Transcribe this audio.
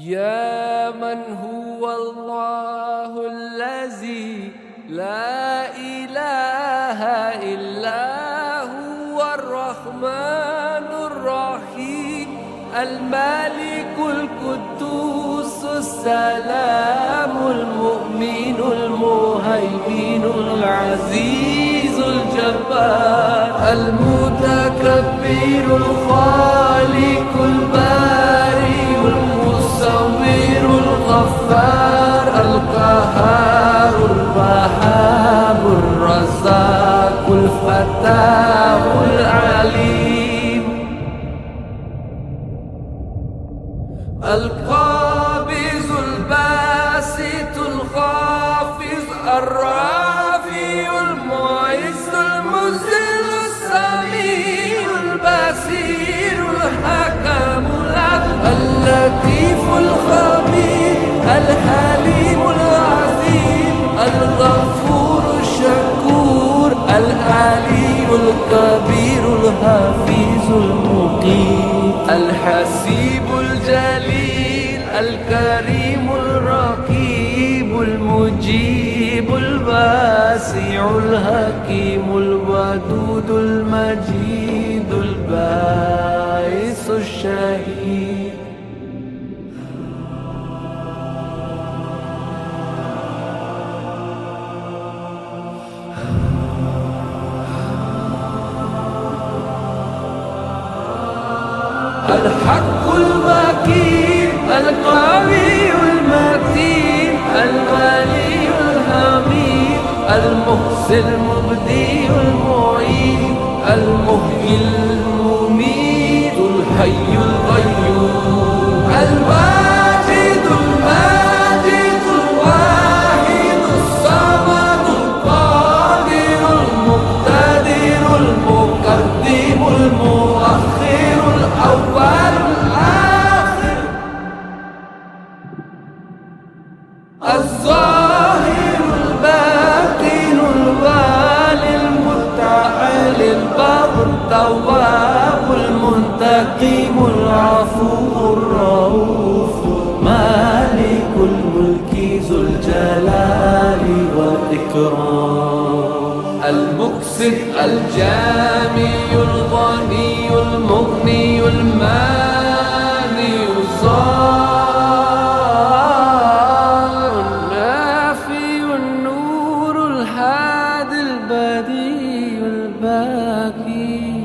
يا من هو الله الذي لا إله إلا هو الرحمن الرحيم الملك القدوس السلام المؤمن المهيمن العزيز الجبار المتكبر الخالق البارئ المصور الغفار القهار الوهاب الرزاق الفتاح العليم القابض الباسط الخافض الرافع المعز المذل السميع البصير الحكم العدل اللطيف الخبير الحليم العظيم الغفور الشكور العلي الكبير الحفيظ المقيم الحسيب الجليل الكريم الرقيب المجيب الواسع الحكيم الودود المجيد الباعث الشهيد الحق المكين القوي المتين الولي الحميد المحسن المبدي المعيد المحيي المميت الحي القيوم الواجد الماجد الواحد الصمد القادر المقتدر المقدم المؤخر الأول الآخر الظاهر الباطن الوالي المتعال البر التواب المنتقم العفو الرؤوف مالك الملك ذو الجلال والإكرام المقسط الجامع الغني المغني المانع الظاهر النافي النور الهادي البديع الباقي